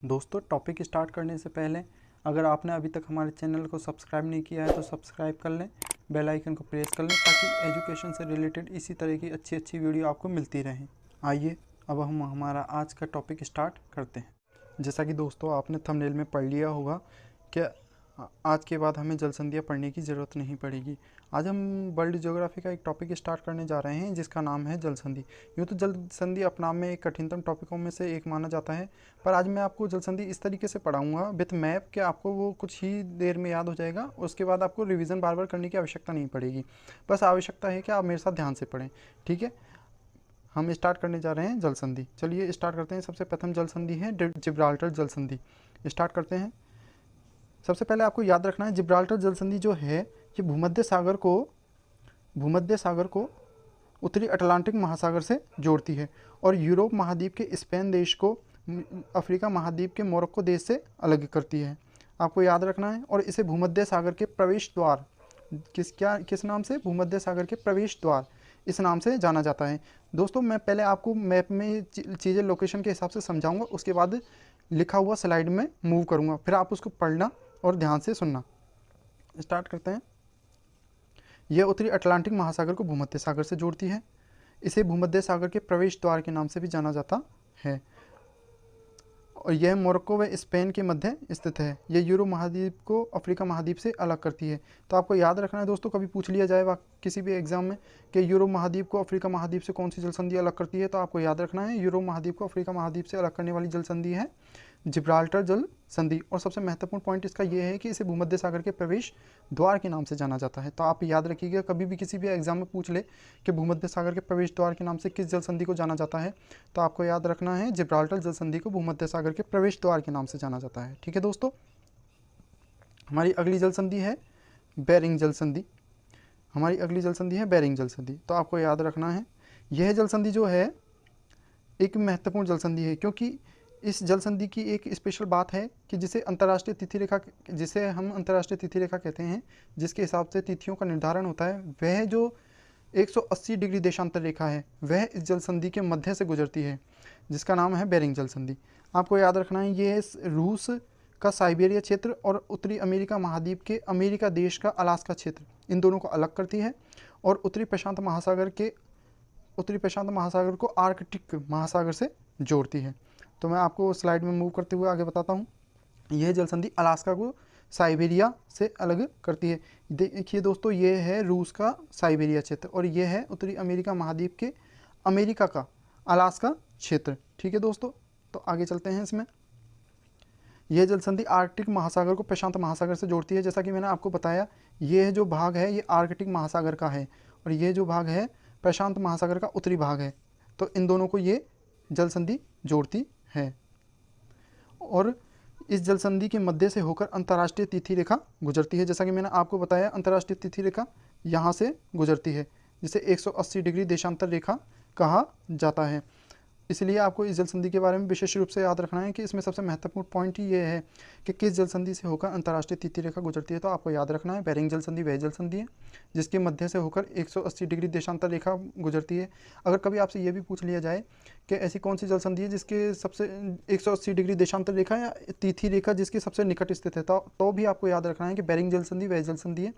दोस्तों, topic start करने से पहले अगर आपने अभी तक हमारे चैनल को सब्सक्राइब नहीं किया है तो सब्सक्राइब कर लें, बेल आइकन को प्रेस कर लें ताकि एजुकेशन से रिलेटेड इसी तरह की अच्छी अच्छी वीडियो आपको मिलती रहें। आइए अब हम हमारा आज का टॉपिक स्टार्ट करते हैं। जैसा कि दोस्तों आपने थंबनेल में पढ़ लिया होगा कि आज के बाद हमें जल संधियाँ पढ़ने की ज़रूरत नहीं पड़ेगी। आज हम वर्ल्ड ज्योग्राफी का एक टॉपिक स्टार्ट करने जा रहे हैं जिसका नाम है जल संधि। यूँ तो जल संधि अपने आप में एक कठिनतम टॉपिकों में से एक माना जाता है, पर आज मैं आपको जल संधि इस तरीके से पढ़ाऊँगा विथ मैप कि आपको वो कुछ ही देर में याद हो जाएगा। उसके बाद आपको रिविज़न बार बार करने की आवश्यकता नहीं पड़ेगी। बस आवश्यकता है कि आप मेरे साथ ध्यान से पढ़ें। ठीक है, हम स्टार्ट करने जा रहे हैं जल संधि। चलिए स्टार्ट करते हैं। सबसे प्रथम जल संधि है जिब्राल्टर जल संधि। स्टार्ट करते हैं। सबसे पहले आपको याद रखना है जिब्राल्टर जल संधि जो है ये भूमध्य सागर को उत्तरी अटलांटिक महासागर से जोड़ती है और यूरोप महाद्वीप के स्पेन देश को अफ्रीका महाद्वीप के मोरक्को देश से अलग करती है। आपको याद रखना है। और इसे भूमध्य सागर के प्रवेश द्वार किस नाम से, भूमध्य सागर के प्रवेश द्वार इस नाम से जाना जाता है। दोस्तों, मैं पहले आपको मैप में चीज़ें लोकेशन के हिसाब से समझाऊंगा, उसके बाद लिखा हुआ स्लाइड में मूव करूंगा, फिर आप उसको पढ़ना और ध्यान से सुनना। स्टार्ट करते हैं। यह उत्तरी अटलांटिक महासागर को भूमध्य सागर से जोड़ती है। इसे भूमध्य सागर के प्रवेश द्वार के नाम से भी जाना जाता है और यह मोरक्को व स्पेन के मध्य स्थित है। यह यूरोप महाद्वीप को अफ्रीका महाद्वीप से अलग करती है। तो आपको याद रखना है दोस्तों, कभी पूछ लिया जाए किसी भी एग्जाम में कि यूरोप महाद्वीप को अफ्रीका महाद्वीप से कौन सी जल संधि अलग करती है, तो आपको याद रखना है यूरोप महाद्वीप को अफ्रीका महाद्वीप से अलग करने वाली जल संधि है जिब्राल्टर जल संधि। और सबसे महत्वपूर्ण पॉइंट इसका यह है कि इसे भूमध्य सागर के प्रवेश द्वार के नाम से जाना जाता है। तो आप याद रखिएगा, कभी भी किसी भी एग्जाम में पूछ ले कि भूमध्य सागर के प्रवेश द्वार के नाम से किस जल संधि को जाना जाता है, तो आपको याद रखना है जिब्राल्टर जल संधि को भूमध्य सागर के प्रवेश द्वार के नाम से जाना जाता है। ठीक है दोस्तों, हमारी अगली जल संधि है बेरिंग जल संधि। बेरिंग जल संधि। तो आपको याद रखना है यह जल संधि जो है एक महत्वपूर्ण जल संधि है, क्योंकि इस जल संधि की एक स्पेशल बात है कि जिसे हम अंतर्राष्ट्रीय तिथि रेखा कहते हैं, जिसके हिसाब से तिथियों का निर्धारण होता है, वह जो 180 डिग्री देशांतर रेखा है वह इस जल संधि के मध्य से गुजरती है, जिसका नाम है बेरिंग जल संधि। आपको याद रखना है ये रूस का साइबेरिया क्षेत्र और उत्तरी अमेरिका महाद्वीप के अमेरिका देश का अलास्का क्षेत्र, इन दोनों को अलग करती है और उत्तरी प्रशांत महासागर को आर्कटिक महासागर से जोड़ती है। तो मैं आपको स्लाइड में मूव करते हुए आगे बताता हूँ। यह जल संधि अलास्का को साइबेरिया से अलग करती है। देखिए दोस्तों, ये है रूस का साइबेरिया क्षेत्र और यह है उत्तरी अमेरिका महाद्वीप के अमेरिका का अलास्का क्षेत्र। ठीक है दोस्तों, तो आगे चलते हैं। इसमें यह जल संधि आर्कटिक महासागर को प्रशांत महासागर से जोड़ती है। जैसा कि मैंने आपको बताया, यह जो भाग है ये आर्कटिक महासागर का है और यह जो भाग है प्रशांत महासागर का उत्तरी भाग है। तो इन दोनों को ये जल संधि जोड़ती है और इस जल संधि के मध्य से होकर अंतर्राष्ट्रीय तिथि रेखा गुजरती है। जैसा कि मैंने आपको बताया, अंतर्राष्ट्रीय तिथि रेखा यहाँ से गुजरती है, जिसे 180 डिग्री देशांतर रेखा कहा जाता है। इसलिए आपको इस जल संधि के बारे में विशेष रूप से याद रखना है कि इसमें सबसे महत्वपूर्ण पॉइंट ही ये है कि किस जल संधि से होकर अंतर्राष्ट्रीय तिथि रेखा गुजरती है। तो आपको याद रखना है बेरिंग जल संधि वह जल संधि है जिसके मध्य से होकर 180 डिग्री देशांतर रेखा गुजरती है। अगर कभी आपसे ये भी पूछ लिया जाए कि ऐसी कौन सी जल संधि है जिसके सबसे 180 डिग्री देशांतर रेखा या तिथि रेखा जिसके सबसे निकट स्थित है, तो भी आपको याद रखना है कि बेरिंग जल संधि वह जल संधि है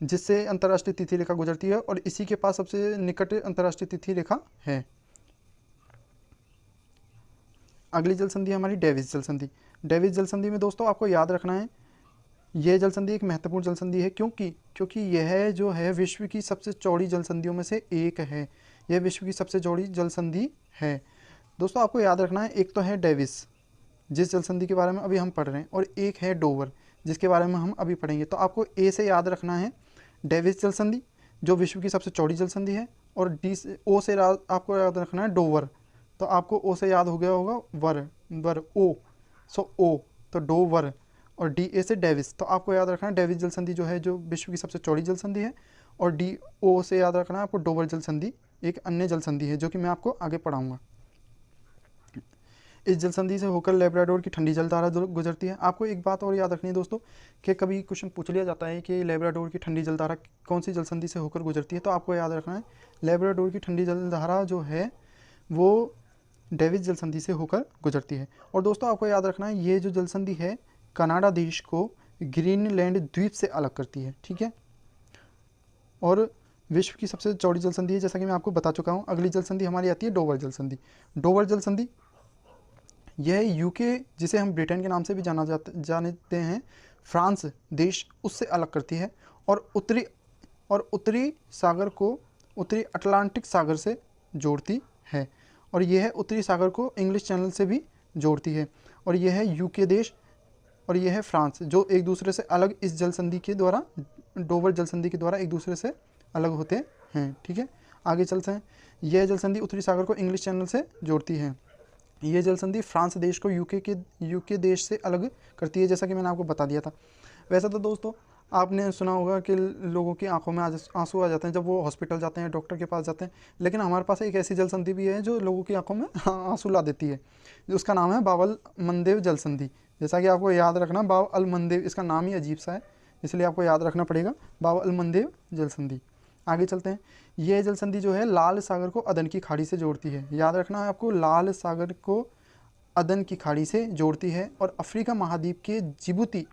जिससे अंतर्राष्ट्रीय तिथि रेखा गुजरती है और इसी के पास सबसे निकट अंतर्राष्ट्रीय तिथि रेखा है। अगली जल संधि है हमारी डेविस जल संधि। डेविस जल संधि में दोस्तों आपको याद रखना है यह जल संधि एक महत्वपूर्ण जल संधि है, क्योंकि यह जो है विश्व की सबसे चौड़ी जल संधियों में से एक है। यह विश्व की सबसे चौड़ी जल संधि है। दोस्तों, आपको याद रखना है एक तो है डेविस जिस जल संधि के बारे में अभी हम पढ़ रहे हैं और एक है डोवर जिसके बारे में हम अभी पढ़ेंगे। तो आपको ए से याद रखना है डेविस जल संधि जो विश्व की सबसे चौड़ी जल संधि है और डी से ओ से आपको याद रखना है डोवर। तो आपको ओ से याद हो गया होगा वर ओ, सो ओ तो डोवर और डी ए से डेविस। तो आपको याद रखना है डेविस जल संधि जो है जो विश्व की सबसे चौड़ी जल संधि है और डी ओ से याद रखना है आपको डोवर जल संधि एक अन्य जल संधि है जो कि मैं आपको आगे पढ़ाऊंगा। इस जल संधि से होकर लेब्राडोर की ठंडी जलधारा गुजरती है। आपको एक बात और याद रखनी है दोस्तों कि कभी क्वेश्चन पूछ लिया जाता है कि लेब्राडोर की ठंडी जलधारा कौन सी जल संधि से होकर गुजरती है, तो आपको याद रखना है लेब्राडोर की ठंडी जलधारा जो है वो डेविस जल संधि से होकर गुजरती है। और दोस्तों आपको याद रखना है, ये जो जल संधि है कनाडा देश को ग्रीनलैंड द्वीप से अलग करती है, ठीक है। और विश्व की सबसे चौड़ी जल संधि है, जैसा कि मैं आपको बता चुका हूँ। अगली जल संधि हमारी आती है डोवर जल संधि। डोवर जल संधि यह यूके, जिसे हम ब्रिटेन के नाम से भी जानते हैं, फ्रांस देश उससे अलग करती है और उत्तरी सागर को उत्तरी अटलांटिक सागर से जोड़ती है। और यह है उत्तरी सागर को इंग्लिश चैनल से भी जोड़ती है। और यह है यूके देश और यह है फ्रांस, जो एक दूसरे से अलग इस जल संधि के द्वारा, डोवर जल संधि के द्वारा एक दूसरे से अलग होते हैं, ठीक है। आगे चलते हैं। यह जल संधि उत्तरी सागर को इंग्लिश चैनल से जोड़ती है। यह जल संधि फ्रांस देश को यूके देश से अलग करती है, जैसा कि मैंने आपको बता दिया था। वैसे तो दोस्तों आपने सुना होगा कि लोगों की आंखों में आंसू आ जाते हैं जब वो हॉस्पिटल जाते हैं, डॉक्टर के पास जाते हैं, लेकिन हमारे पास एक ऐसी जल संधि भी है जो लोगों की आंखों में आंसू ला देती है। उसका नाम है बाब अल मंदेव जल संधि। जैसा कि आपको याद रखना, बाब अल मंदेव, इसका नाम ही अजीब सा है, इसलिए आपको याद रखना पड़ेगा, बाब अल मंदेव जल संधि। आगे चलते हैं। यह जल संधि जो है लाल सागर को अदन की खाड़ी से जोड़ती है। याद रखना है आपको, लाल सागर को अदन की खाड़ी से जोड़ती है और अफ्रीका महाद्वीप के जिबूती,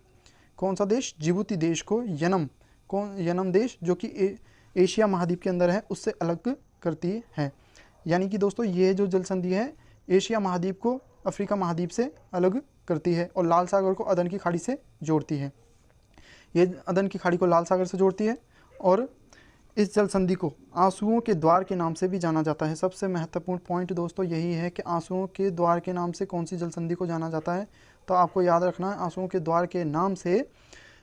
कौन सा देश, जिबूती देश को यनम देश, जो कि एशिया महाद्वीप के अंदर है, उससे अलग करती है। यानी कि दोस्तों ये जो जल संधि है एशिया महाद्वीप को अफ्रीका महाद्वीप से अलग करती है और लाल सागर को अदन की खाड़ी से जोड़ती है। ये अदन की खाड़ी को लाल सागर से जोड़ती है और इस जल संधि को आंसुओं के द्वार के नाम से भी जाना जाता है। सबसे महत्वपूर्ण पॉइंट दोस्तों यही है कि आंसुओं के द्वार के नाम से कौन सी जल संधि को जाना जाता है, तो आपको याद रखना है आंसुओं के द्वार के नाम से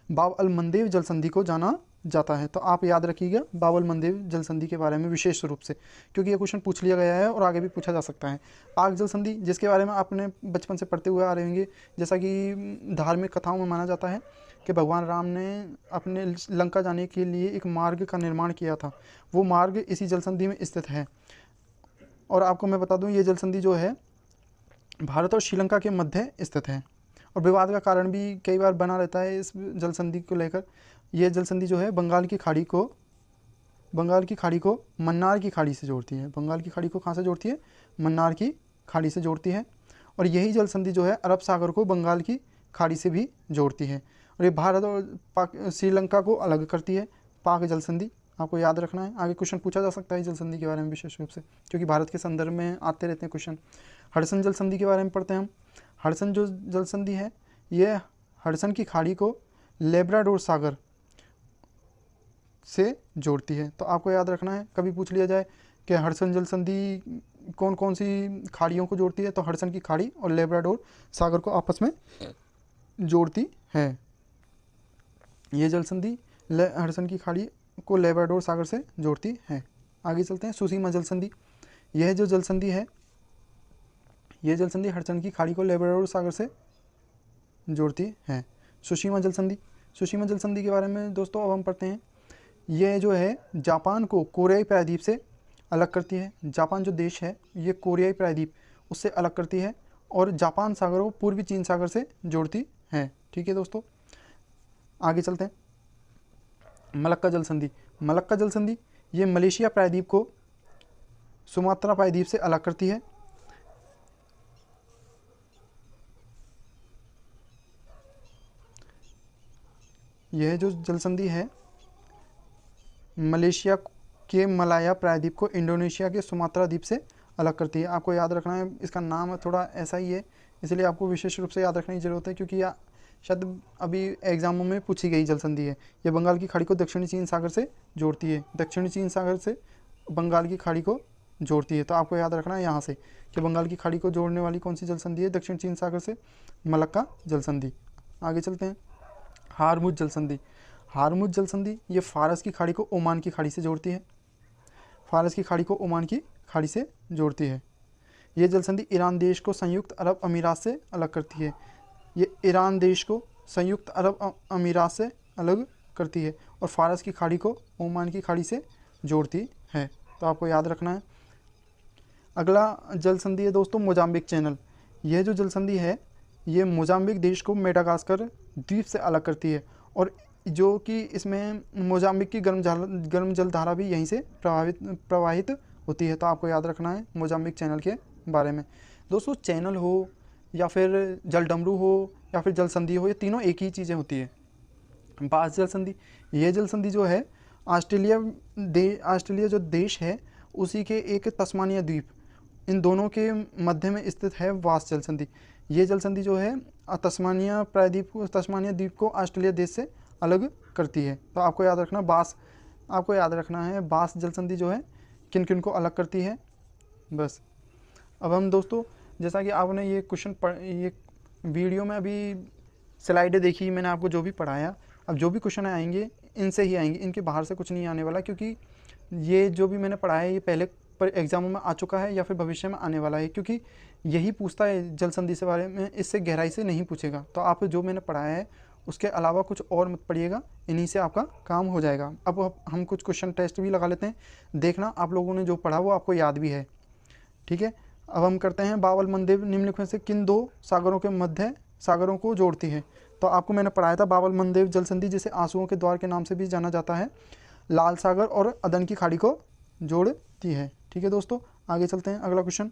बाब अल मंदेव जल संधि को जाना जाता है। तो आप याद रखिएगा बाब अल मंदेव जल संधि के बारे में विशेष रूप से, क्योंकि ये क्वेश्चन पूछ लिया गया है और आगे भी पूछा जा सकता है। पाक जल संधि, जिसके बारे में आपने बचपन से पढ़ते हुए आ रहे होंगे, जैसा कि धार्मिक कथाओं में माना जाता है कि भगवान राम ने अपने लंका जाने के लिए एक मार्ग का निर्माण किया था, वो मार्ग इसी जल संधि में स्थित है। और आपको मैं बता दूं ये जल संधि जो है भारत और श्रीलंका के मध्य स्थित है और विवाद का कारण भी कई बार बना रहता है इस जल संधि को लेकर। ये जल संधि जो है बंगाल की खाड़ी को मन्नार की खाड़ी से जोड़ती है। बंगाल की खाड़ी को कहाँ से जोड़ती है, मन्नार की खाड़ी से जोड़ती है। और यही जल संधि जो है अरब सागर को बंगाल की खाड़ी से भी जोड़ती है। और ये भारत और श्रीलंका को अलग करती है, पाक जल संधि, आपको याद रखना है। आगे क्वेश्चन पूछा जा सकता है जल संधि के बारे में विशेष रूप से, क्योंकि भारत के संदर्भ में आते रहते हैं क्वेश्चन। हडसन जल संधि के बारे में पढ़ते हैं हम। हडसन जो जल संधि है ये हडसन की खाड़ी को लेब्राडोर सागर से जोड़ती है। तो आपको याद रखना है, कभी पूछ लिया जाए कि हडसन जल संधि कौन कौन सी खाड़ियों को जोड़ती है, तो हडसन की खाड़ी और लेब्राडोर सागर को आपस में जोड़ती है। ये जल संधि हडसन की खाड़ी को लेब्राडोर सागर से जोड़ती है। आगे चलते हैं। सुसीमा जल संधि, यह जो जल संधि है यह जल संधि हडसन की खाड़ी को लेब्राडोर सागर से जोड़ती है। सुशीमा जल संधि, सुशीमा जल संधि के बारे में दोस्तों अब हम पढ़ते हैं। यह जो है जापान को कोरियाई प्रायद्वीप से अलग करती है। जापान जो देश है ये कोरियाई प्रायद्वीप उससे अलग करती है और जापान सागर को पूर्वी चीन सागर से जोड़ती है। ठीक है दोस्तों, आगे चलते हैं। मलक्का जल संधि, मलक्का जल संधि ये मलेशिया प्रायद्वीप को सुमात्रा प्रायद्वीप से अलग करती है। यह जो जल संधि है मलेशिया के मलाया प्रायद्वीप को इंडोनेशिया के सुमात्रा द्वीप से अलग करती है। आपको याद रखना है, इसका नाम थोड़ा ऐसा ही है, इसलिए आपको विशेष रूप से याद रखने की ज़रूरत है, क्योंकि यह शायद अभी एग्जामों में पूछी गई जल संधि है। यह बंगाल की खाड़ी को दक्षिणी चीन सागर से जोड़ती है, दक्षिणी चीन सागर से बंगाल की खाड़ी को जोड़ती है। तो आपको याद रखना है यहाँ से कि बंगाल की खाड़ी को जोड़ने वाली कौन सी जल संधि है, दक्षिण चीन सागर से मलक्का जल संधि। आगे चलते हैं। हारमुज जल संधि, हारमुज जल संधि ये फारस की खाड़ी को ओमान की खाड़ी से जोड़ती है, फारस की खाड़ी को ओमान की खाड़ी से जोड़ती है। ये जल संधि ईरान देश को संयुक्त अरब अमीरात से अलग करती है। ये ईरान देश को संयुक्त अरब अमीरात से अलग करती है और फारस की खाड़ी को ओमान की खाड़ी से जोड़ती है। तो आपको याद रखना है। अगला जल संधि है दोस्तों मोजाम्बिक चैनल। यह जो जल संधि है ये मोजाम्बिक देश को मेडागास्कर द्वीप से अलग करती है और जो कि इसमें मोजाम्बिक की गर्म जल धारा भी यहीं से प्रवाहित होती है। तो आपको याद रखना है मोजाम्बिक चैनल के बारे में। दोस्तों चैनल हो या फिर जलडमरू हो या फिर जल संधि हो, ये तीनों एक ही चीज़ें होती है। बास जल संधि, ये जल संधि जो है ऑस्ट्रेलिया जो देश है उसी के एक तस्मानिया द्वीप, इन दोनों के मध्य में स्थित है वास जल संधि। ये जल संधि जो है तस्मानिया द्वीप को ऑस्ट्रेलिया देश से अलग करती है। तो आपको याद रखना आपको याद रखना है बास जल संधि जो है किन किन को अलग करती है बस। अब हम दोस्तों, जैसा कि आपने ये ये वीडियो में अभी स्लाइडें देखी, मैंने आपको जो भी पढ़ाया, अब जो भी क्वेश्चन आएंगे इनसे ही आएंगे, इनके बाहर से कुछ नहीं आने वाला, क्योंकि ये जो भी मैंने पढ़ाया है ये पहले पर एग्जामों में आ चुका है या फिर भविष्य में आने वाला है, क्योंकि यही पूछता है जल संधि से बारे में, इससे गहराई से नहीं पूछेगा। तो आप जो मैंने पढ़ाया है उसके अलावा कुछ और मत पढ़िएगा, इन्हीं से आपका काम हो जाएगा। अब हम कुछ क्वेश्चन टेस्ट भी लगा लेते हैं, देखना आप लोगों ने जो पढ़ा वो आपको याद भी है, ठीक है। अब हम करते हैं बावल मंदेव निम्नलिखित में से किन दो सागरों के मध्य सागरों को जोड़ती है। तो आपको मैंने पढ़ाया था बावल मंदेव जल संधि, जिसे आंसुओं के द्वार के नाम से भी जाना जाता है, लाल सागर और अदन की खाड़ी को जोड़ती है, ठीक है दोस्तों। आगे चलते हैं, अगला क्वेश्चन,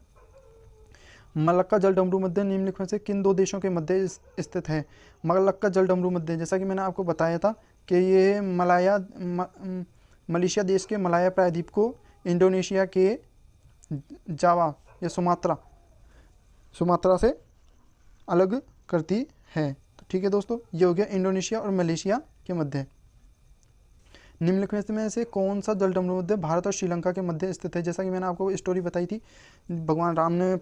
मलक्का जल डमरू मध्य निम्नलिखित में से किन दो देशों के मध्य स्थित है। मलक्का जल डमरू मध्य, जैसा कि मैंने आपको बताया था कि ये मलेशिया देश के मलाया प्रायद्वीप को इंडोनेशिया के जावा या सुमात्रा से अलग करती है। तो ठीक है दोस्तों, ये हो गया इंडोनेशिया और मलेशिया के मध्य। निम्नलिखित में से कौन सा जल डमरू मध्य भारत और श्रीलंका के मध्य स्थित है। जैसा कि मैंने आपको स्टोरी बताई थी, भगवान राम ने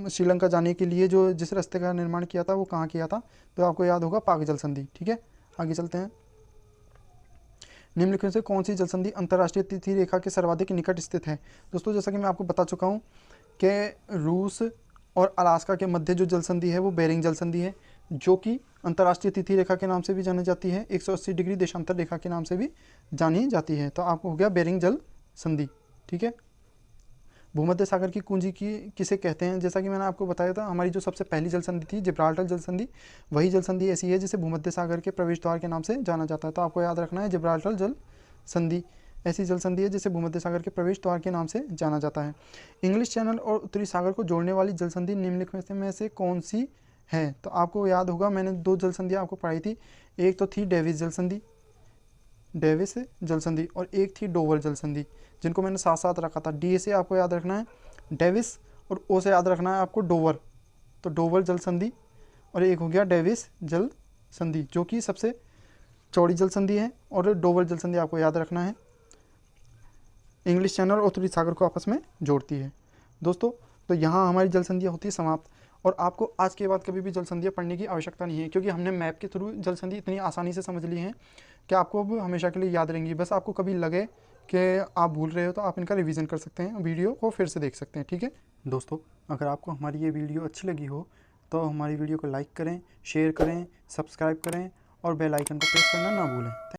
श्रीलंका जाने के लिए जो जिस रास्ते का निर्माण किया था वो कहाँ किया था, तो आपको याद होगा पाक जल संधि, ठीक है। आगे चलते हैं, निम्नलिखित से कौन सी जल संधि अंतर्राष्ट्रीय तिथि रेखा के सर्वाधिक निकट स्थित है। दोस्तों जैसा कि मैं आपको बता चुका हूँ कि रूस और अलास्का के मध्य जो जल संधि है वो बेरिंग जल संधि है, जो कि अंतर्राष्ट्रीय तिथि रेखा के नाम से भी जानी जाती है, 180 डिग्री देशांतर रेखा के नाम से भी जानी जाती है। तो आपको हो गया बेरिंग जल संधि, ठीक है। भूमध्य सागर की कुंजी किसे कहते हैं। जैसा कि मैंने आपको बताया था, हमारी जो सबसे पहली जल संधि थी जिब्राल्टर जल संधि, वही जल संधि ऐसी है जिसे भूमध्य सागर के प्रवेश द्वार के नाम से जाना जाता है। तो आपको याद रखना है जिब्राल्टर जल संधि ऐसी जल संधि है जिसे भूमध्य सागर के प्रवेश द्वार के नाम से जाना जाता है। इंग्लिश चैनल और उत्तरी सागर को जोड़ने वाली जल संधि निम्नलिखित में से कौन सी है। तो आपको याद होगा मैंने दो जल संधि आपको पढ़ाई थी, एक तो थी डेविस जल संधि और एक थी डोवर जल संधि, जिनको मैंने साथ साथ रखा था। डी से आपको याद रखना है डेविस और ओ से याद रखना है आपको डोवर। तो डोवर जल संधि और एक हो गया डेविस जल संधि, जो कि सबसे चौड़ी जल संधि है, और डोवर जल संधि आपको याद रखना है इंग्लिश चैनल और उत्तरी सागर को आपस में जोड़ती है। दोस्तों तो यहाँ हमारी जल संधियाँ होती है समाप्त, और आपको आज के बाद कभी भी जल संधियाँ पढ़ने की आवश्यकता नहीं है, क्योंकि हमने मैप के थ्रू जल संधि इतनी आसानी से समझ ली हैं कि आपको अब हमेशा के लिए याद रहेंगी। बस आपको कभी लगे कि आप भूल रहे हो तो आप इनका रिवीजन कर सकते हैं, वीडियो को फिर से देख सकते हैं, ठीक है दोस्तों। अगर आपको हमारी ये वीडियो अच्छी लगी हो तो हमारी वीडियो को लाइक करें, शेयर करें, सब्सक्राइब करें और बेल आइकन को प्रेस करना ना भूलें।